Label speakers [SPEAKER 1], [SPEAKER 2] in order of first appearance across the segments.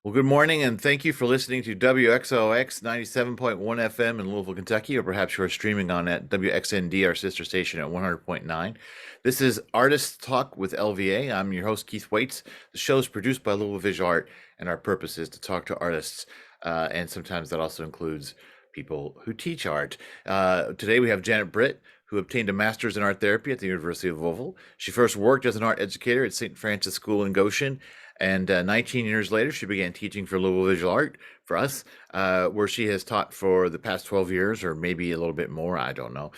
[SPEAKER 1] Well, good morning, and thank you for listening to WXOX 97.1 FM in Louisville, Kentucky, or perhaps you're streaming on at WXND, our sister station at 100.9. This is Artist Talk with LVA. I'm your host, Keith Waits. The show is produced by Louisville Visual Art, and our purpose is to talk to artists, and sometimes that also includes people who teach art. Today we have Janet Britt, who obtained a master's in art therapy at the University of Louisville. She first worked as an art educator at St. Francis School in Goshen, and 19 years later, she began teaching for Louisville Visual Art for us, where she has taught for the past 12 years, or maybe a little bit more. I don't know.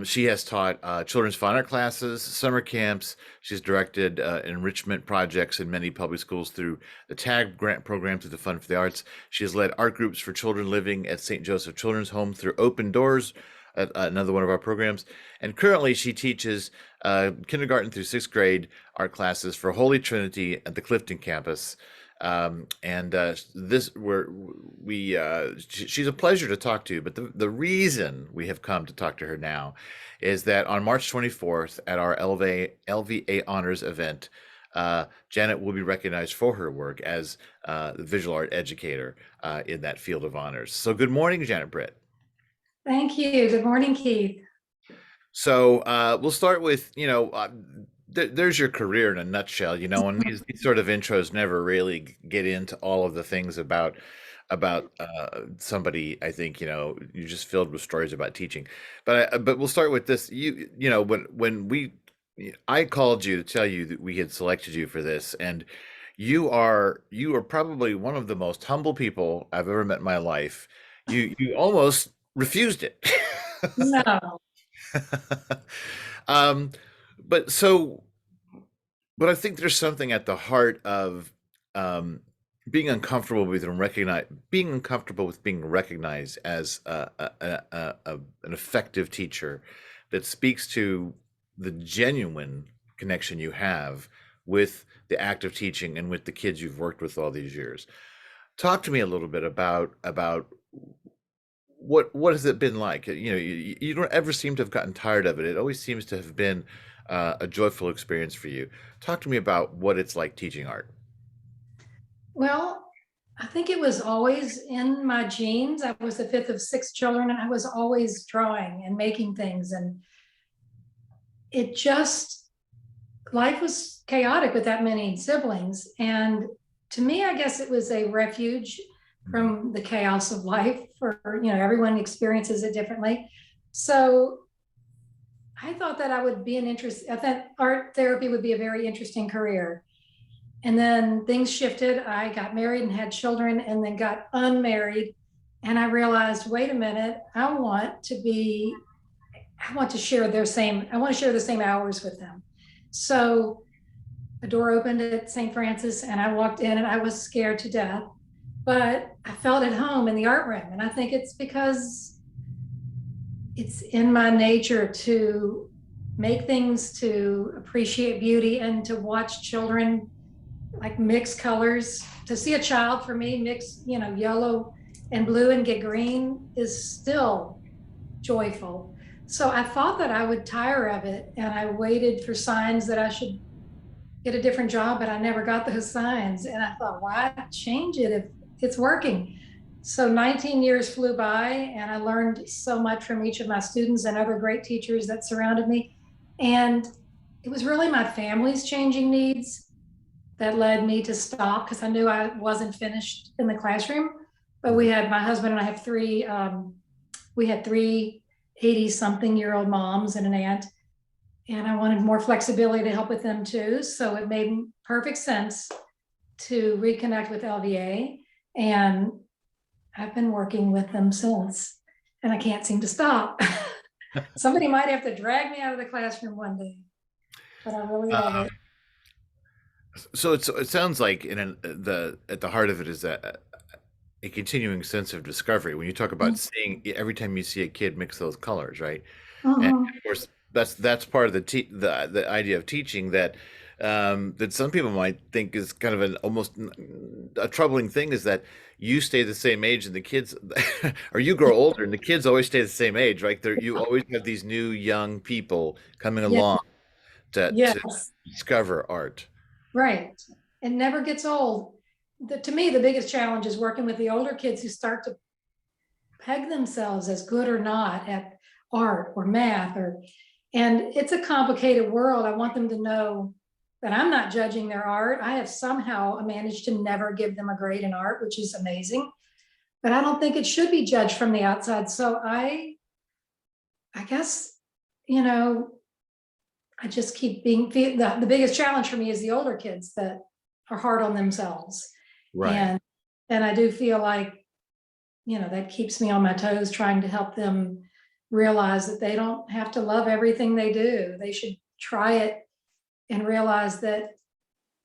[SPEAKER 1] She has taught children's fine art classes, summer camps. She's directed enrichment projects in many public schools through the TAG grant program through the Fund for the Arts. She has led art groups for children living at St. Joseph Children's Home through Open Doors, another one of our programs. And currently, she teaches kindergarten through sixth grade art classes for Holy Trinity at the Clifton campus. And this where we she's a pleasure to talk to. But the reason we have come to talk to her now is that on March 24th at our LVA Honors event, Janet will be recognized for her work as the visual art educator in that field of honors. So good morning, Janet Britt.
[SPEAKER 2] Thank you. Good morning, Keith.
[SPEAKER 1] So we'll start with, there's your career in a nutshell, and these sort of intros never really get into all of the things about somebody. I think, you're just filled with stories about teaching. But we'll start with this. I called you to tell you that we had selected you for this, and you are probably one of the most humble people I've ever met in my life. You almost refused it.
[SPEAKER 2] No.
[SPEAKER 1] Um, but so, but I think there's something at the heart of um, being uncomfortable with and being uncomfortable with being recognized as an effective teacher that speaks to the genuine connection you have with the act of teaching and with the kids you've worked with all these years. Talk to me a little bit about what has it been like? You don't ever seem to have gotten tired of it. It always seems to have been a joyful experience for you. Talk to me about what it's like teaching art.
[SPEAKER 2] Well, I think it was always in my genes. I was the fifth of six children, and I was always drawing and making things. And it just, life was chaotic with that many siblings. And to me, I guess it was a refuge from the chaos of life. For, everyone experiences it differently. So I thought that I thought art therapy would be a very interesting career. And then things shifted. I got married and had children, and then got unmarried. And I realized, wait a minute, I want to share the same hours with them. So the door opened at St. Francis, and I walked in, and I was scared to death, but I felt at home in the art room. And I think it's because it's in my nature to make things, to appreciate beauty, and to watch children like mix colors. To see a child, for me, mix, yellow and blue and get green is still joyful. So I thought that I would tire of it, and I waited for signs that I should get a different job, but I never got those signs. And I thought, why change it if it's working? So 19 years flew by, and I learned so much from each of my students and other great teachers that surrounded me. And it was really my family's changing needs that led me to stop, because I knew I wasn't finished in the classroom. But my husband and I have we had three 80-something-year-old moms and an aunt, and I wanted more flexibility to help with them too. So it made perfect sense to reconnect with LVA, and I've been working with them since, and I can't seem to stop. Somebody might have to drag me out of the classroom one day, but I really love
[SPEAKER 1] Um,
[SPEAKER 2] it.
[SPEAKER 1] so it sounds like the at the heart of it is that a continuing sense of discovery. When you talk about seeing every time you see a kid mix those colors, right? And
[SPEAKER 2] Mhm.
[SPEAKER 1] of course, that's part of the idea of teaching that some people might think is kind of an almost a troubling thing, is that you stay the same age and the kids or you grow older and the kids always stay the same age, right? You always have these new young people coming
[SPEAKER 2] Yeah,
[SPEAKER 1] along to
[SPEAKER 2] yes,
[SPEAKER 1] discover art.
[SPEAKER 2] right. It never gets old. to me, the biggest challenge is working with the older kids who start to peg themselves as good or not at art or math and it's a complicated world. I want them to know that I'm not judging their art. I have somehow managed to never give them a grade in art, which is amazing, but I don't think it should be judged from the outside. So I guess, you know, I just keep being, the biggest challenge for me is the older kids that are hard on themselves.
[SPEAKER 1] Right.
[SPEAKER 2] And I do feel like, that keeps me on my toes, trying to help them realize that they don't have to love everything they do. They should try it and realize that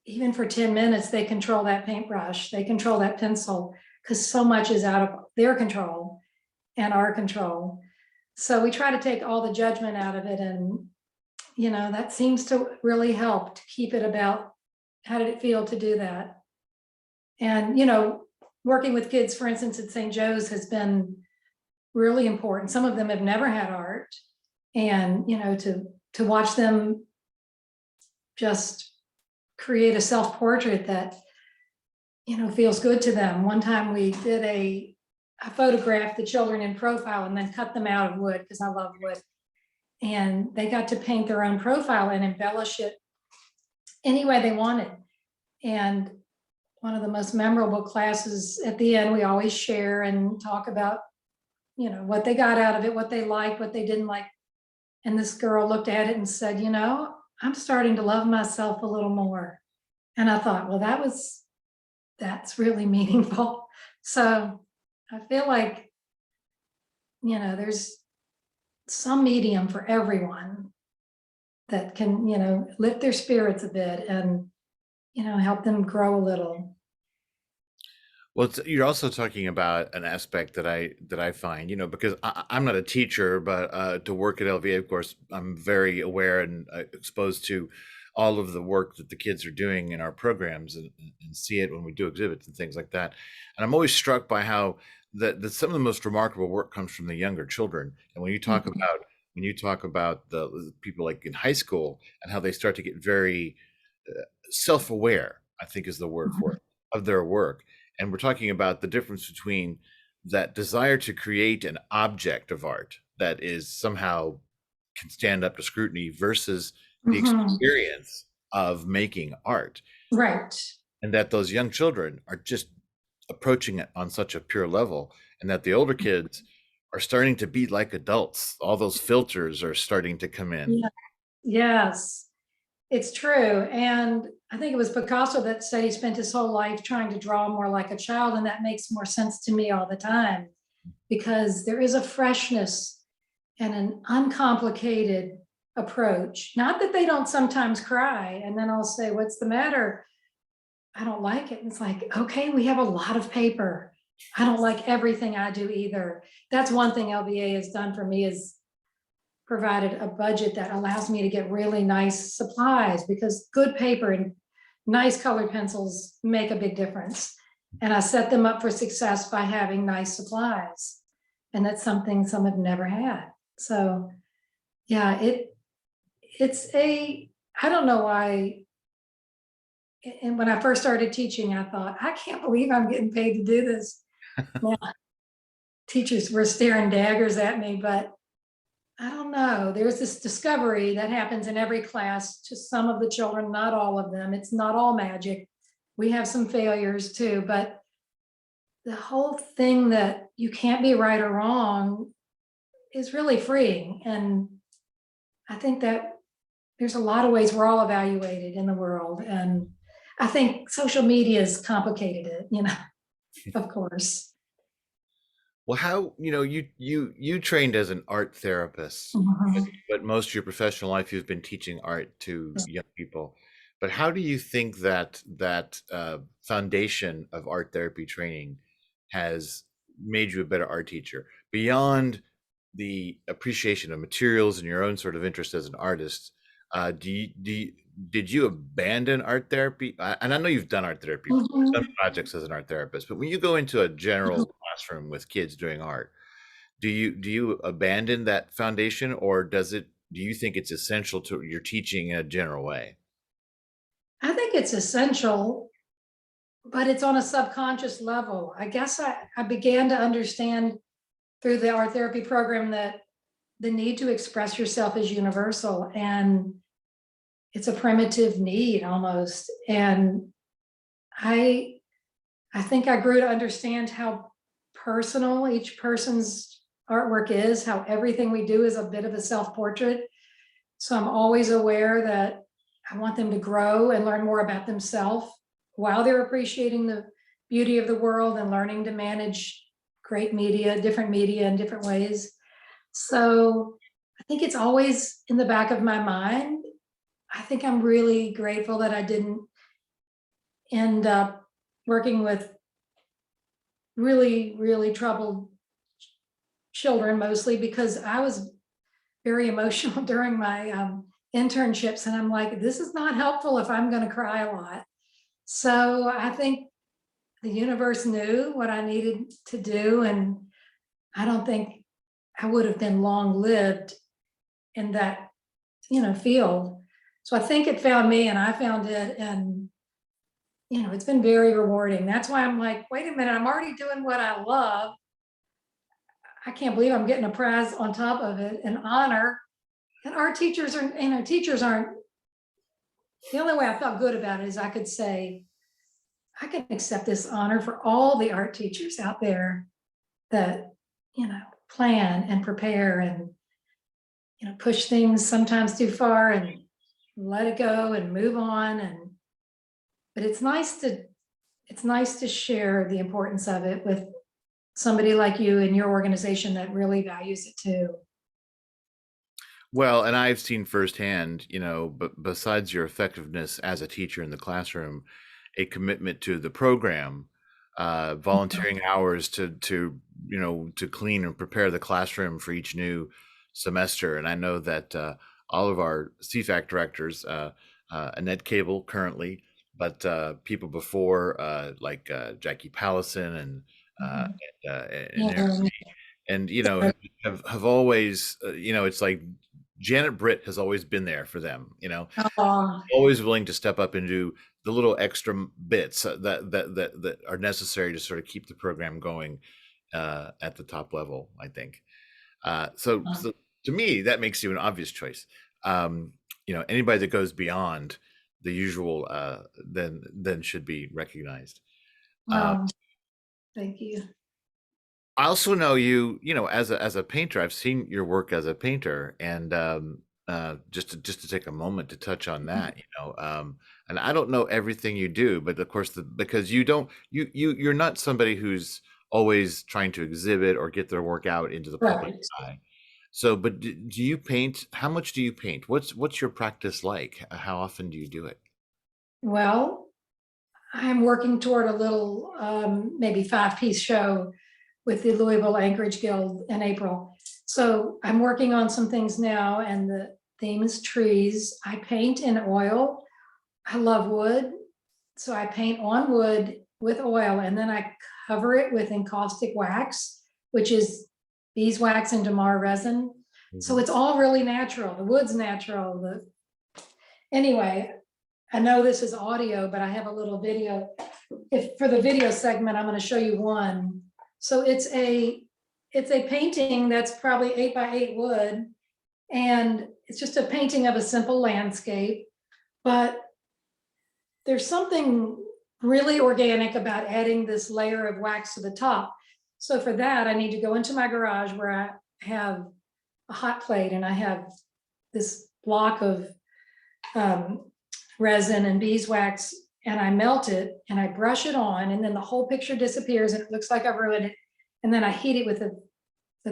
[SPEAKER 2] even for 10 minutes, they control that paintbrush, they control that pencil, because so much is out of their control and our control. So we try to take all the judgment out of it. And, that seems to really help to keep it about how did it feel to do that. And, working with kids, for instance, at St. Joe's has been really important. Some of them have never had art, and to watch them just create a self-portrait that feels good to them. One time we did I photographed the children in profile and then cut them out of wood because I love wood, and they got to paint their own profile and embellish it any way they wanted. And one of the most memorable classes, at the end we always share and talk about what they got out of it, what they liked, what they didn't like. And this girl looked at it and said, I'm starting to love myself a little more. And I thought, well, that's really meaningful. So I feel like there's some medium for everyone that can lift their spirits a bit and help them grow a little.
[SPEAKER 1] Well, you're also talking about an aspect that I find, because I'm not a teacher, but to work at LVA, of course, I'm very aware and exposed to all of the work that the kids are doing in our programs, and see it when we do exhibits and things like that. And I'm always struck by how that some of the most remarkable work comes from the younger children. And when you talk
[SPEAKER 2] Mhm.
[SPEAKER 1] about the people like in high school and how they start to get very self-aware, I think is the word for it, of their work. And we're talking about the difference between that desire to create an object of art that is somehow can stand up to scrutiny versus the
[SPEAKER 2] Mhm.
[SPEAKER 1] experience of making art.
[SPEAKER 2] Right.
[SPEAKER 1] And that those young children are just approaching it on such a pure level, and that the older kids are starting to be like adults. All those filters are starting to come in.
[SPEAKER 2] Yeah. Yes, it's true. And I think it was Picasso that said he spent his whole life trying to draw more like a child. And that makes more sense to me all the time, because there is a freshness and an uncomplicated approach. Not that they don't sometimes cry and then I'll say, what's the matter? I don't like it. And it's like, okay, we have a lot of paper. I don't like everything I do either. That's one thing LVA has done for me, is provided a budget that allows me to get really nice supplies, because good paper and nice colored pencils make a big difference. And I set them up for success by having nice supplies. And that's something some have never had. So yeah, I don't know why. And when I first started teaching, I thought, I can't believe I'm getting paid to do this. Now, teachers were staring daggers at me, but I don't know. There's this discovery that happens in every class to some of the children, not all of them. It's not all magic. We have some failures too, but the whole thing that you can't be right or wrong is really freeing. And I think that there's a lot of ways we're all evaluated in the world. And I think social media has complicated it, of course.
[SPEAKER 1] Well, how, you trained as an art therapist, but,
[SPEAKER 2] Mhm.
[SPEAKER 1] but most of your professional life you've been teaching art to young people. But how do you think that foundation of art therapy training has made you a better art teacher beyond the appreciation of materials and your own sort of interest as an artist? Did you abandon art therapy? And I know you've done art therapy before, some
[SPEAKER 2] Mhm.
[SPEAKER 1] projects as an art therapist, but when you go into a general classroom with kids doing art, do you abandon that foundation, or do you think it's essential to your teaching in a general way?
[SPEAKER 2] I think it's essential. but it's on a subconscious level. I guess I began to understand through the art therapy program that the need to express yourself is universal, and it's a primitive need almost. And I think I grew to understand how personal each person's artwork is, how everything we do is a bit of a self-portrait. So I'm always aware that I want them to grow and learn more about themselves while they're appreciating the beauty of the world and learning to manage great media, different media in different ways. So I think it's always in the back of my mind. I think I'm really grateful that I didn't end up working with really, really troubled children, mostly because I was very emotional during my internships. And I'm like, this is not helpful if I'm going to cry a lot. So I think the universe knew what I needed to do. And I don't think I would have been long lived in that, field. So I think it found me and I found it. And, it's been very rewarding. That's why I'm like, wait a minute, I'm already doing what I love. I can't believe I'm getting a prize on top of it, an honor. And our teachers aren't, the only way I felt good about it is I could say, I can accept this honor for all the art teachers out there that, plan and prepare and, push things sometimes too far and let it go and move on. But it's nice to share the importance of it with somebody like you and your organization that really values it too.
[SPEAKER 1] Well, and I've seen firsthand, but besides your effectiveness as a teacher in the classroom, a commitment to the program, volunteering hours to clean and prepare the classroom for each new semester. And I know that all of our CFAC directors, Annette Cable currently, but people before like Jackie Pallison
[SPEAKER 2] Mhm.
[SPEAKER 1] and
[SPEAKER 2] Yeah.
[SPEAKER 1] and have always it's like Janet Britt has always been there for them,
[SPEAKER 2] Oh,
[SPEAKER 1] always willing to step up and do the little extra bits that are necessary to sort of keep the program going at the top level, I think. So to me, that makes you an obvious choice. Anybody that goes beyond the usual then should be recognized. Uh,
[SPEAKER 2] oh, thank you.
[SPEAKER 1] I also know you as a painter. I've seen your work as a painter, and just to take a moment to touch on that, and I don't know everything you do, but of course, because you don't, you're not somebody who's always trying to exhibit or get their work out into the public
[SPEAKER 2] Right.
[SPEAKER 1] eye. So, but do you paint? How much do you paint? What's your practice like? How often do you do it?
[SPEAKER 2] Well, I'm working toward a little, maybe 5-piece show with the Louisville Anchorage Guild in April. So I'm working on some things now, and the theme is trees. I paint in oil. I love wood. So I paint on wood with oil, and then I cover it with encaustic wax, which is beeswax and damar resin. So
[SPEAKER 1] Mhm.
[SPEAKER 2] it's all really natural. The wood's natural. Anyway, I know this is audio, but I have a little video. If for the video segment, I'm going to show you one. So it's a painting that's probably 8 by 8 wood, and it's just a painting of a simple landscape. But there's something really organic about adding this layer of wax to the top. So for that, I need to go into my garage where I have a hot plate, and I have this block of resin and beeswax, and I melt it and I brush it on, and then the whole picture disappears and it looks like I've ruined it. And then I heat it with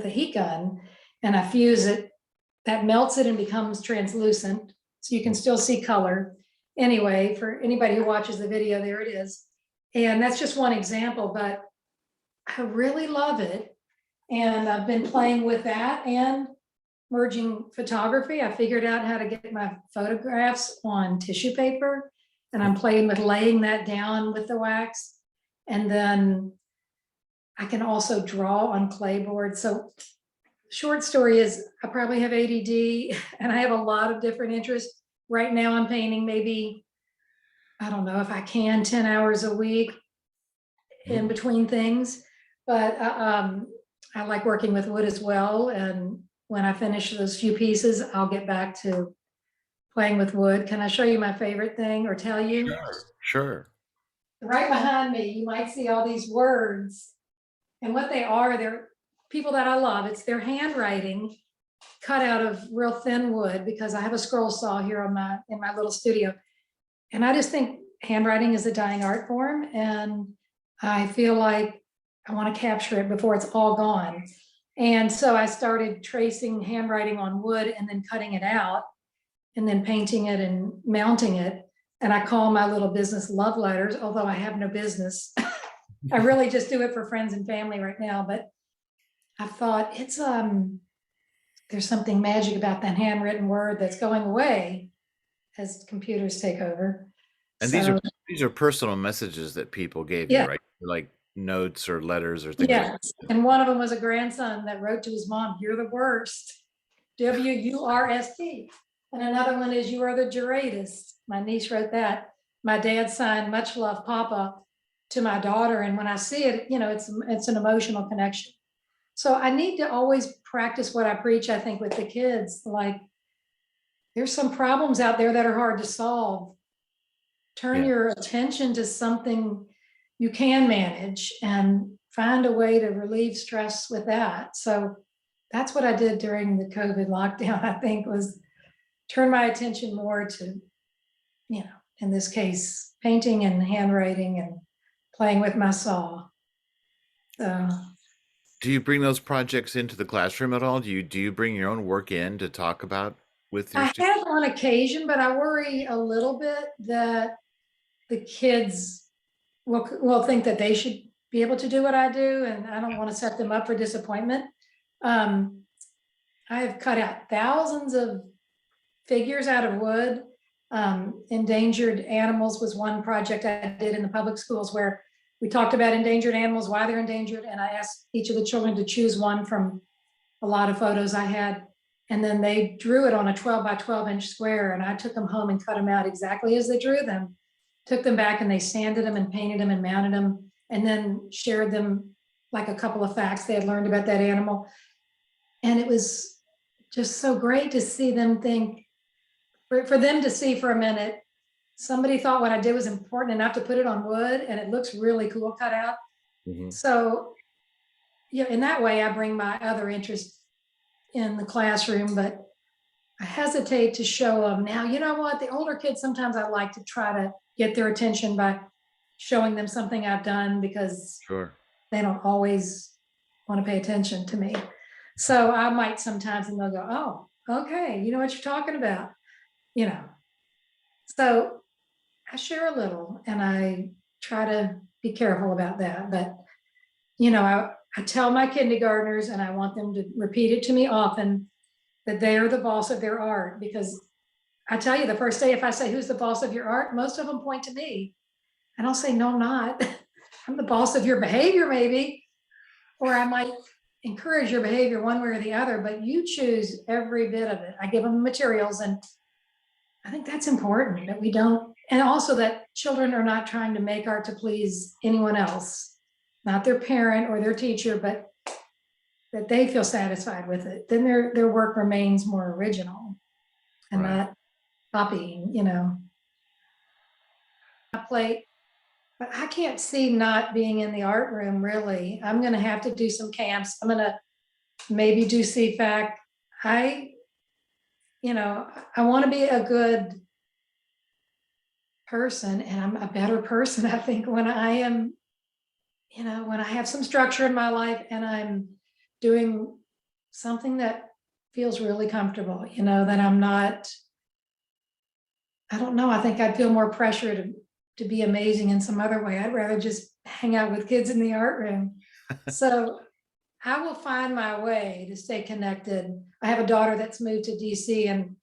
[SPEAKER 2] a heat gun, and I fuse it. That melts it and becomes translucent, so you can still see color. Anyway, for anybody who watches the video, there it is. And that's just one example, but I really love it. And I've been playing with that and merging photography. I figured out how to get my photographs on tissue paper, and I'm playing with laying that down with the wax. And then I can also draw on clapboard. So short story is I probably have ADD and I have a lot of different interests. Right now I'm painting maybe I don't know if I can 10 hours a week in between things, but I like working with wood as well. And when I finish those few pieces, I'll get back to playing with wood. Can I show you my favorite thing or tell you?
[SPEAKER 1] Sure. Sure.
[SPEAKER 2] Right behind me, you might see all these words. And what they are, they're people that I love. It's their handwriting cut out of real thin wood because I have a scroll saw here on in my little studio. And I just think handwriting is a dying art form. And I feel like I want to capture it before it's all gone. And so I started tracing handwriting on wood and then cutting it out and then painting it and mounting it. And I call my little business love letters, although I have no business. I really just do it for friends and family right now. But I thought there's something magic about that handwritten word that's going away as computers take over.
[SPEAKER 1] And
[SPEAKER 2] So
[SPEAKER 1] these are personal messages that people gave you,
[SPEAKER 2] yeah,
[SPEAKER 1] right? Like notes or letters or things like
[SPEAKER 2] yes.
[SPEAKER 1] that.
[SPEAKER 2] And one of them was a grandson that wrote to his mom, "You're the worst." WURST. And another one is, "You are the greatest." My niece wrote that. My dad signed, "Much love, Papa," to my daughter. And when I see it, it's an emotional connection. So I need to always practice what I preach, I think, with the kids. Like, there's some problems out there that are hard to solve. Turn
[SPEAKER 1] Yeah.
[SPEAKER 2] your attention to something you can manage and find a way to relieve stress with that. So that's what I did during the COVID lockdown, I think, was turn my attention more to, in this case, painting and handwriting and playing with my saw. So
[SPEAKER 1] Do you bring those projects into the classroom at all? Do you bring your own work in to talk about with your
[SPEAKER 2] I
[SPEAKER 1] students?
[SPEAKER 2] have on occasion, but I worry a little bit that the kids will think that they should be able to do what I do, and I don't want to set them up for disappointment. Um, I have cut out thousands of figures out of wood. Endangered animals was one project I did in the public schools where we talked about endangered animals, why they're endangered, and I asked each of the children to choose one from a lot of photos I had. And then they drew it on a 12 by 12 inch square, and I took them home and cut them out exactly as they drew them, took them back and they sanded them and painted them and mounted them, and then shared them like a couple of facts they had learned about that animal. And it was just so great to see them think, for them to see for a minute, somebody thought what I did was important enough to put it on wood, and it looks really cool cut out.
[SPEAKER 1] Mhm.
[SPEAKER 2] So, in that way, I bring my other interests in the classroom, but I hesitate to show them. Now, you know what? The older kids, sometimes I like to try to get their attention by showing them something I've done because
[SPEAKER 1] Sure.
[SPEAKER 2] they don't always want to pay attention to me. So I might sometimes, and they'll go, "Oh, okay, you know what you're talking about," you know. So I share a little and I try to be careful about that. But, I tell my kindergartners, and I want them to repeat it to me often, that they are the boss of their art. Because I tell you, the first day, if I say, "Who's the boss of your art?" most of them point to me. And I'll say, "No, I'm not." "I'm the boss of your behavior, maybe." Or I might encourage your behavior one way or the other, but you choose every bit of it. I give them materials, and I think that's important, that we don't, and also that children are not trying to make art to please anyone else, not their parent or their teacher, but that they feel satisfied with it. Then their work remains more original and
[SPEAKER 1] Right.
[SPEAKER 2] not copying, I play, but I can't see not being in the art room, really. I'm gonna have to do some camps. I'm gonna maybe do CFAC. I, I want to be a good person, and I'm a better person, I think, when I am, when I have some structure in my life and I'm doing something that feels really comfortable, that I'm not, I don't know, I think I'd feel more pressure to be amazing in some other way. I'd rather just hang out with kids in the art room. So I will find my way to stay connected. I have a daughter that's moved to DC, and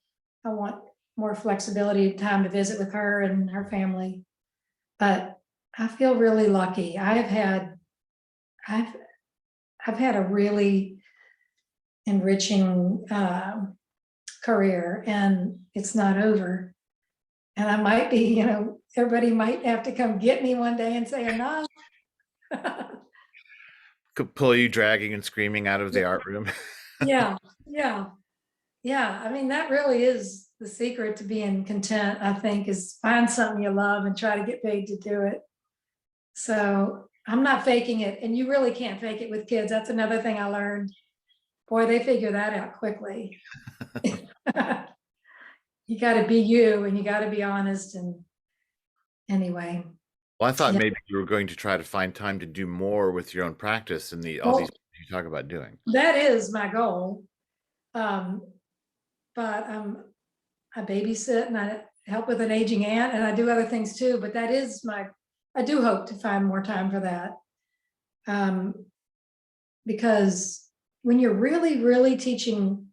[SPEAKER 2] I want more flexibility, time to visit with her and her family. But I feel really lucky. I've had a really enriching career, and it's not over. And I might be, everybody might have to come get me one day and say enough.
[SPEAKER 1] Could pull you dragging and screaming out of the art room.
[SPEAKER 2] Yeah, yeah, yeah. I mean, that really is the secret to being content, I think, is find something you love and try to get paid to do it. So I'm not faking it. And you really can't fake it with kids. That's another thing I learned. Boy, they figure that out quickly. You got to be you and you got to be honest. And anyway,
[SPEAKER 1] Well, I thought
[SPEAKER 2] yeah.
[SPEAKER 1] maybe you were going to try to find time to do more with your own practice and all
[SPEAKER 2] Well,
[SPEAKER 1] these you talk about doing.
[SPEAKER 2] that is my goal. But I babysit and I help with an aging aunt and I do other things too, but that is I do hope to find more time for that. Because when you're really, really teaching,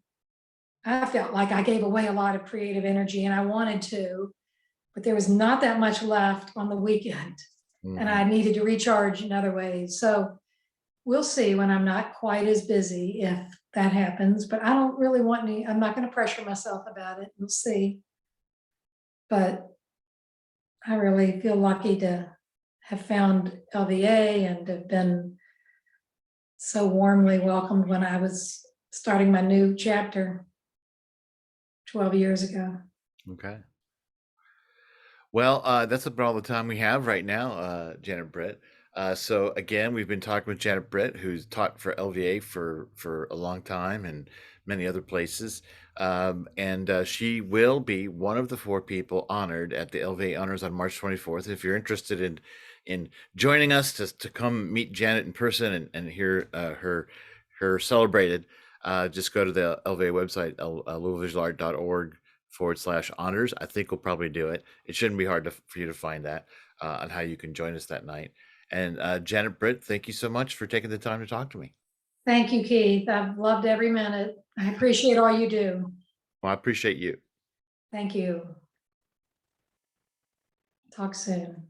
[SPEAKER 2] I felt like I gave away a lot of creative energy and I wanted to, but there was not that much left on the weekend and I needed to recharge in other ways. So we'll see when I'm not quite as busy if that happens, but I don't really want I'm not going to pressure myself about it. We'll see. But I really feel lucky to have found LVA and have been so warmly welcomed when I was starting my new chapter 12 years ago.
[SPEAKER 1] Okay. Well, that's about all the time we have right now, Janet Britt. So again, we've been talking with Janet Britt, who's taught for LVA for a long time and many other places. And she will be one of the 4 people honored at the LVA Honors on March 24th. If you're interested in joining us to come meet Janet in person and hear her celebrated, just go to the LVA website, louisvilleart.org/honors. I think we'll probably do it. It shouldn't be hard for you to find that on how you can join us that night. And Janet Britt, thank you so much for taking the time to talk to me.
[SPEAKER 2] Thank you, Keith. I've loved every minute. I appreciate all you do.
[SPEAKER 1] Well, I appreciate you.
[SPEAKER 2] Thank you. Talk soon.